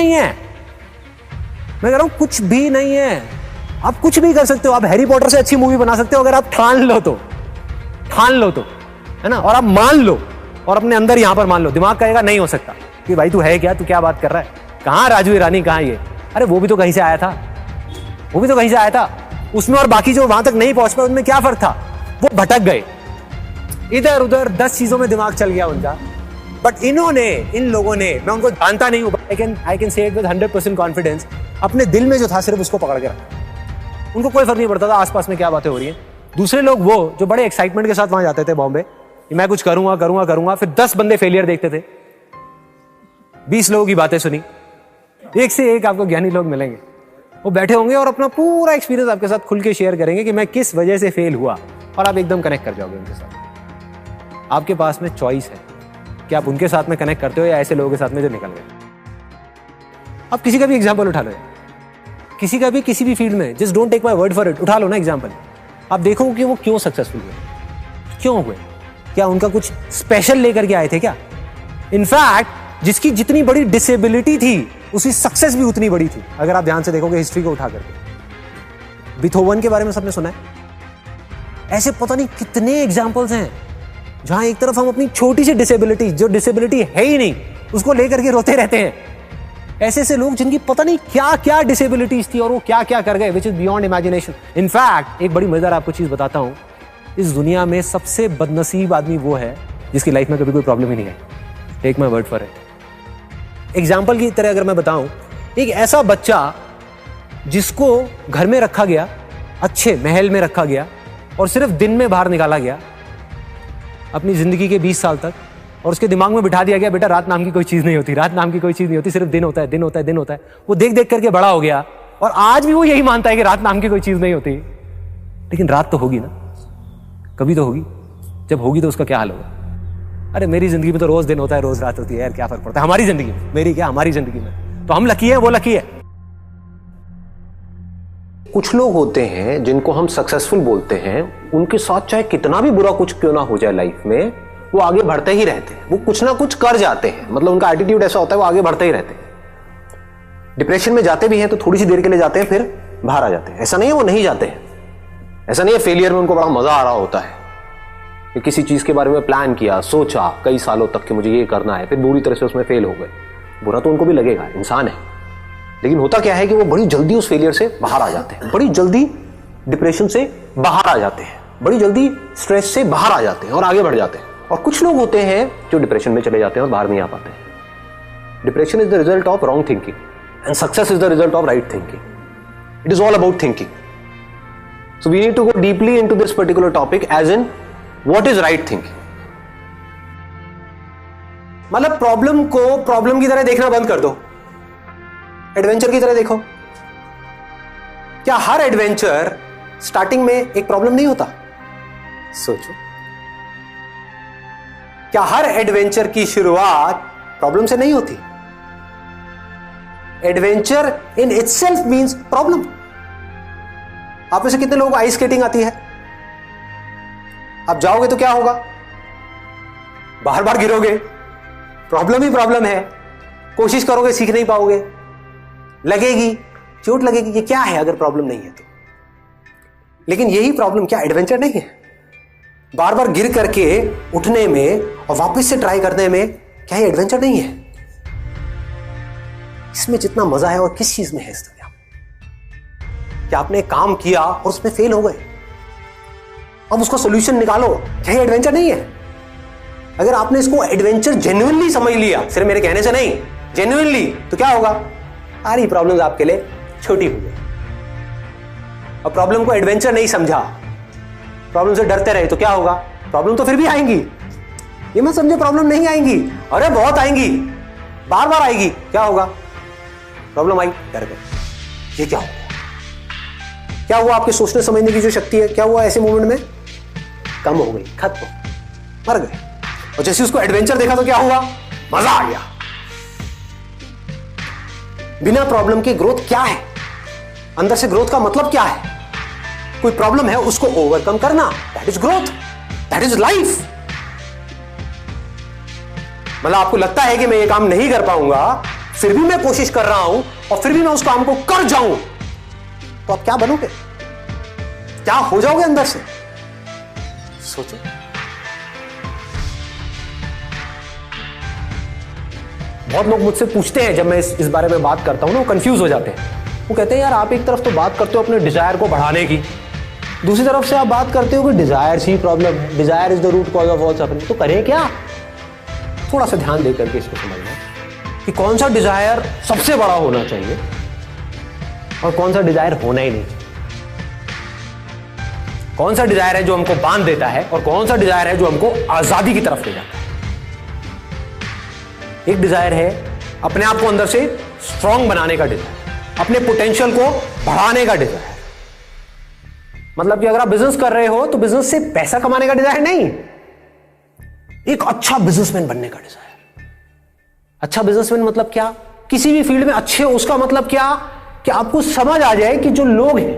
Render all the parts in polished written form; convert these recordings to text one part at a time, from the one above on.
नहीं है, मैं कह रहा हूं कुछ भी नहीं है। आप कुछ भी कर सकते हो, आप हैरी पॉटर से अच्छी मूवी बना सकते हो अगर आप ठान लो तो, है ना, और आप मान लो और अपने अंदर यहां पर मान लो। दिमाग कहेगा नहीं हो सकता कि भाई तू है क्या, तू क्या बात कर रहा है, कहां राजू ईरानी, कहां ये, अरे वो भी तो कहीं से आया था, वो भी तो कहीं से आया था। उसमें और बाकी जो वहां तक नहीं पहुंच पाए उनमें क्या फर्क था, वो भटक गए इधर उधर, 10 चीजों में दिमाग चल गया उनका। बट इन लोगों ने, मैं उनको जानता नहीं हूं, I can say it with 100% confidence, अपने दिल में जो था सिर्फ उसको पकड़ के रखा। उनको कोई फर्क नहीं पड़ता था आसपास में क्या बातें हो रही हैं। दूसरे लोग वो जो बड़े एक्साइटमेंट के साथ वहां जाते थे बॉम्बे, मैं कुछ करूंगा, फिर 10 बंदे फेलियर देखते थे, 20 लोगों की बातें सुनी, एक से एक आपको ज्ञानी लोग मिलेंगे, वो बैठे होंगे और अपना पूरा एक्सपीरियंस आपके साथ खुल के शेयर करेंगे कि मैं किस वजह से फेल हुआ, और आप एकदम कनेक्ट कर जाओगे उनके साथ। आपके पास में चॉइस है कि आप उनके साथ में कनेक्ट करते हो या ऐसे लोगों के साथ में जो निकल गए। आप किसी का भी एग्जाम्पल उठा लो, किसी का भी किसी भी फील्ड में, just don't take my word for it, उठा लो ना एग्जाम्पल। आप देखो कि वो क्यों सक्सेसफुल हुए, क्यों हुए, क्या उनका कुछ स्पेशल लेकर के आए थे क्या? इनफैक्ट जिसकी जितनी बड़ी डिसेबिलिटी थी उसकी सक्सेस भी उतनी बड़ी थी, अगर आप ध्यान से देखोगे हिस्ट्री को उठा करके। बीथोवन के बारे में सबने सुना है, ऐसे पता नहीं कितने एग्जाम्पल्स हैं जहां एक तरफ हम अपनी छोटी सी डिसेबिलिटी, जो डिसेबिलिटी है ही नहीं, उसको लेकर के रोते रहते हैं। ऐसे ऐसे लोग जिनकी पता नहीं क्या क्या डिसेबिलिटीज थी और वो क्या क्या कर गए, which is beyond imagination. In fact एक बड़ी मजेदार आपको चीज बताता हूं, इस दुनिया में सबसे बदनसीब आदमी वो है जिसकी लाइफ में कभी कोई प्रॉब्लम ही नहीं आई। Take my word for it. Example की तरह अगर मैं बताऊं, एक ऐसा बच्चा जिसको घर में रखा गया, अच्छे महल में रखा गया और सिर्फ दिन में बाहर निकाला गया अपनी जिंदगी के 20 साल तक, और उसके दिमाग में बिठा दिया गया बेटा रात नाम की कोई चीज नहीं होती, रात नाम की कोई चीज नहीं होती, सिर्फ दिन होता है, दिन होता है, दिन होता है। वो देख देख करके बड़ा हो गया और आज भी वो यही मानता है कि रात नाम की कोई चीज नहीं होती। लेकिन रात तो होगी ना, कभी तो होगी, जब होगी तो उसका क्या हाल होगा? अरे मेरी जिंदगी में तो रोज दिन होता है, रोज रात होती है यार, क्या फर्क पड़ता है हमारी जिंदगी में, मेरी क्या हमारी जिंदगी में, तो हम लकी है, वो लकी है। कुछ लोग होते हैं जिनको हम सक्सेसफुल बोलते हैं, उनके साथ चाहे कितना भी बुरा कुछ क्यों ना हो जाए लाइफ में, वो आगे बढ़ते ही रहते हैं, वो कुछ ना कुछ कर जाते हैं, मतलब उनका एटीट्यूड ऐसा होता है, वो आगे बढ़ते ही रहते हैं। डिप्रेशन में जाते भी हैं तो थोड़ी सी देर के लिए जाते हैं, फिर बाहर आ जाते हैं। ऐसा नहीं है वो नहीं जाते हैं, ऐसा नहीं है फेलियर में उनको बड़ा मजा आ रहा होता है कि किसी चीज के बारे में प्लान किया, सोचा कई सालों तक कि मुझे ये करना है, फिर बुरी तरह से उसमें फेल हो गए। बुरा तो उनको भी लगेगा, इंसान है। लेकिन होता क्या है कि वो बड़ी जल्दी उस फेलियर से बाहर आ जाते हैं, बड़ी जल्दी डिप्रेशन से बाहर आ जाते हैं, बड़ी जल्दी स्ट्रेस से बाहर आ जाते हैं और आगे बढ़ जाते हैं। और कुछ लोग होते हैं जो डिप्रेशन में चले जाते हैं और बाहर नहीं आ पाते हैं। Depression is the result of wrong thinking and success is the result of right thinking. It is all about thinking. So we need to go deeply into this particular topic, as in what is right thinking. मतलब problem को problem की तरह देखना बंद कर दो, adventure की तरह देखो। क्या हर एडवेंचर स्टार्टिंग में एक प्रॉब्लम नहीं होता? सोचो, क्या हर एडवेंचर की शुरुआत प्रॉब्लम से नहीं होती? Adventure in itself means problem. आप में से कितने लोगों को आइस स्केटिंग आती है? आप जाओगे तो क्या होगा? बार बार गिरोगे, प्रॉब्लम ही प्रॉब्लम है। कोशिश करोगे, सीख नहीं पाओगे, लगेगी, चोट लगेगी। ये क्या है अगर प्रॉब्लम नहीं है तो? लेकिन यही प्रॉब्लम क्या एडवेंचर नहीं है? बार बार गिर करके उठने में और वापस से ट्राई करने में क्या ये एडवेंचर नहीं है? इसमें जितना मजा है और किस चीज में है इस दुनिया में? क्या आपने काम किया और उसमें फेल हो गए, अब उसका सॉल्यूशन निकालो, क्या ये एडवेंचर नहीं है? अगर आपने इसको एडवेंचर जेन्युइनली समझ लिया, सिर्फ मेरे कहने से नहीं, जेन्युइनली, तो क्या होगा? सारी प्रॉब्लम्स आपके लिए छोटी हो गई। और प्रॉब्लम को एडवेंचर नहीं समझा, प्रॉब्लम से डरते रहे, तो क्या होगा? प्रॉब्लम तो फिर भी आएंगी। ये मत समझे प्रॉब्लम नहीं आएंगी, अरे बहुत आएंगी, बार बार आएगी। क्या होगा? प्रॉब्लम आई, डर गए। ये क्या हुआ? क्या हुआ? आपके सोचने समझने की जो शक्ति है, क्या हुआ ऐसे मोमेंट में? कम हो गई, खत्म, मर गए। और जैसे उसको एडवेंचर देखा तो क्या हुआ? मजा आ गया। बिना प्रॉब्लम के ग्रोथ क्या है? अंदर से ग्रोथ का मतलब क्या है? कोई प्रॉब्लम है, उसको ओवरकम करना, that is growth, that is life. मतलब आपको लगता है कि मैं ये काम नहीं कर पाऊंगा, फिर भी मैं कोशिश कर रहा हूं और फिर भी मैं उस काम को कर जाऊं, तो आप क्या बनोगे? क्या हो जाओगे अंदर से? सोचो। बहुत लोग मुझसे पूछते हैं, जब मैं इस बारे में बात करता हूं ना, वो कंफ्यूज हो जाते हैं। वो कहते हैं यार आप एक तरफ तो बात करते हो अपने डिजायर को बढ़ाने की, दूसरी तरफ से आप बात करते हो कि डिजायर ही प्रॉब्लम है, desire is the root cause of all suffering. तो करें क्या? थोड़ा सा ध्यान दे करके इसको समझना कि कौन सा डिजायर सबसे बड़ा होना चाहिए और कौन सा डिजायर होना ही नहीं। कौन सा डिजायर है जो हमको बांध देता है और कौन सा डिजायर है जो हमको आजादी की तरफ ले जाता है। एक डिजायर है अपने आप को अंदर से स्ट्रांग बनाने का डिजायर, अपने पोटेंशियल को बढ़ाने का डिजायर। मतलब कि अगर आप बिजनेस कर रहे हो तो बिजनेस से पैसा कमाने का डिजायर नहीं, एक अच्छा बिजनेसमैन बनने का डिजायर। अच्छा बिजनेसमैन मतलब क्या? किसी भी फील्ड में अच्छे हो, उसका मतलब क्या कि आपको समझ आ जाए कि जो लोग हैं,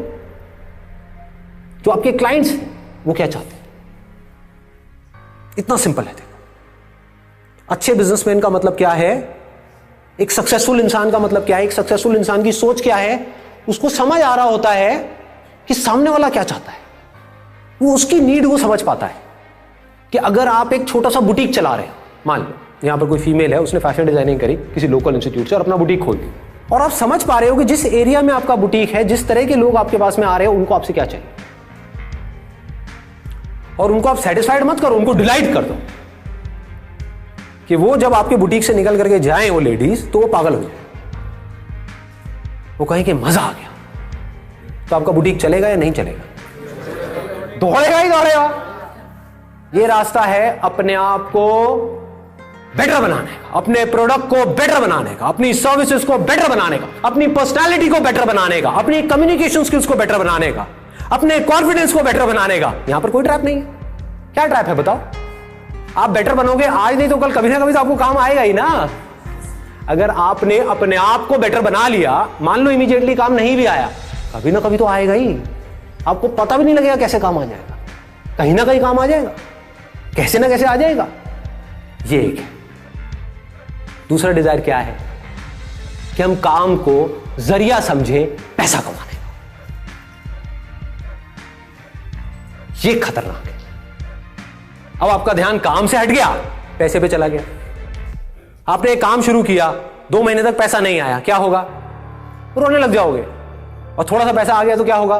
जो आपके क्लाइंट्स हैं, वो क्या चाहते हैं। इतना सिंपल है। देखो, अच्छे बिजनेसमैन का मतलब क्या है, एक सक्सेसफुल इंसान का मतलब क्या है, एक सक्सेसफुल इंसान की सोच क्या है, उसको समझ आ रहा होता है कि सामने वाला क्या चाहता है, वो उसकी नीड वो समझ पाता है। कि अगर आप एक छोटा सा बुटीक चला रहे हो, मान लो यहां पर कोई फीमेल है, उसने फैशन डिजाइनिंग करी किसी लोकल इंस्टीट्यूट से और अपना बुटीक खोल दी, और आप समझ पा रहे हो कि जिस एरिया में आपका बुटीक है, जिस तरह के लोग आपके पास में आ रहे हो, उनको आपसे क्या चाहिए, और उनको आप सेटिस्फाइड मत करो, उनको डिलाइट कर दो कि वो जब आपके बुटीक से निकल करके जाएं वो लेडीज, तो वो पागल हो जाए, वो कहें कि मजा आ गया। तो आपका बुटीक चलेगा या नहीं चलेगा? दौड़ेगा ही दौड़ेगा। ये रास्ता है अपने आप को बेटर बनाने का, अपने प्रोडक्ट को बेटर बनाने का, अपनी सर्विसेज को बेटर बनाने का, अपनी पर्सनालिटी को बेटर बनाने का, अपनी कम्युनिकेशन स्किल्स को बेटर बनाने का, अपने कॉन्फिडेंस को बेटर बनाने का। यहां पर कोई ट्रैप नहीं है। क्या ट्रैप है बताओ? आप बेटर बनोगे आज नहीं तो कल, कभी ना कभी तो आपको काम आएगा ही ना। अगर आपने अपने आप को बेटर बना लिया, मान लो इमीडिएटली काम नहीं भी आया, कभी ना कभी तो आएगा ही। आपको पता भी नहीं लगेगा कैसे काम आ जाएगा, कहीं ना कहीं काम आ जाएगा, कैसे ना कैसे आ जाएगा। ये एक है। दूसरा डिजायर क्या है कि हम काम को जरिया समझे पैसा कमाने का। ये खतरनाक है। अब आपका ध्यान काम से हट गया, पैसे पे चला गया। आपने एक काम शुरू किया, 2 महीने तक पैसा नहीं आया, क्या होगा? रोने लग जाओगे। और थोड़ा सा पैसा आ गया तो क्या होगा?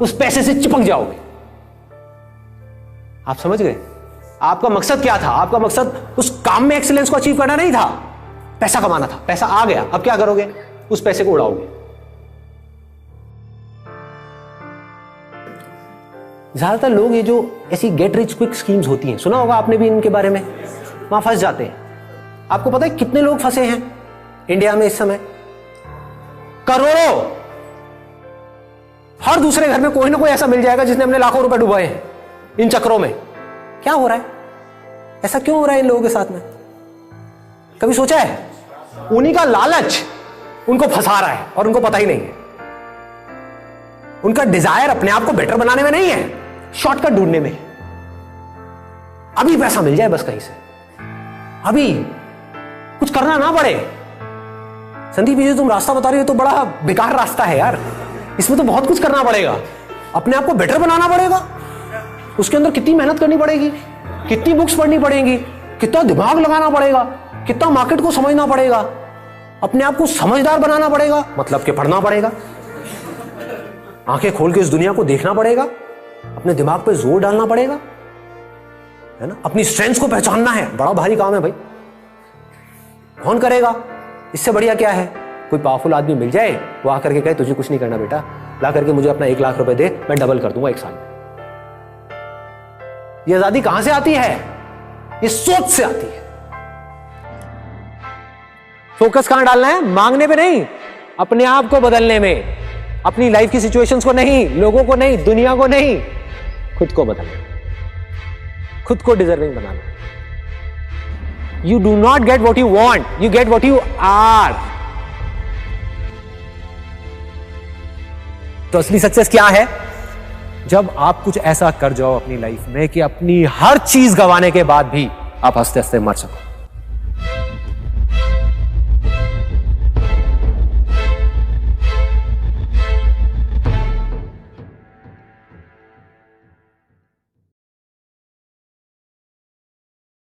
उस पैसे से चिपक जाओगे। आप समझ गए? आपका मकसद क्या था? आपका मकसद उस काम में एक्सीलेंस को अचीव करना नहीं था, पैसा कमाना था। पैसा आ गया, अब क्या करोगे? उस पैसे को उड़ाओगे। ज्यादातर लोग ये जो ऐसी गेट रिच क्विक स्कीम्स होती हैं, सुना होगा आपने भी इनके बारे में, वहां फंस जाते हैं। आपको पता है कितने लोग फंसे हैं इंडिया में इस समय? करोड़ों। हर दूसरे घर में कोई ना कोई ऐसा मिल जाएगा जिसने अपने लाखों रुपए डुबाए हैं इन चक्रों में। क्या हो रहा है? ऐसा क्यों हो रहा है इन लोगों के साथ में? कभी सोचा है? उन्हीं का लालच उनको फंसा रहा है और उनको पता ही नहीं है। उनका डिजायर अपने आप को बेटर बनाने में नहीं है, शॉर्टकट ढूंढने में। अभी पैसा मिल जाए बस कहीं से, अभी कुछ करना ना पड़े। संदीप, ये तुम रास्ता बता रही हो तो बड़ा बेकार रास्ता है यार, इसमें तो बहुत कुछ करना पड़ेगा। अपने आप को बेटर बनाना पड़ेगा, उसके अंदर कितनी मेहनत करनी पड़ेगी, कितनी बुक्स पढ़नी पड़ेंगी, कितना दिमाग लगाना पड़ेगा, कितना मार्केट को समझना पड़ेगा, अपने आप को समझदार बनाना पड़ेगा, मतलब कि पढ़ना पड़ेगा, आंखें खोल के इस दुनिया को देखना पड़ेगा, अपने दिमाग पे जोर डालना पड़ेगा, है ना। अपनी स्ट्रेंथ्स को पहचानना है, बड़ा भारी काम है भाई। कौन करेगा? इससे बढ़िया क्या है? कोई पावरफुल आदमी मिल जाए, वो आकर के कहे तुझे कुछ नहीं करना बेटा, ला करके मुझे अपना 1 लाख रुपए दे, मैं डबल कर दूंगा 1 साल में। ये आजादी कहां से आती है? ये सोच से आती है। फोकस कहां डालना है? मांगने पे नहीं, अपने आप को बदलने में। अपनी लाइफ की सिचुएशंस को नहीं, लोगों को नहीं, दुनिया को नहीं, खुद को बदलना, खुद को डिजर्विंग बनाना। You do not get what you want, you get what you are. तो असली सक्सेस क्या है? जब आप कुछ ऐसा कर जाओ अपनी लाइफ में कि अपनी हर चीज गंवाने के बाद भी आप हंसते हंसते मर सको।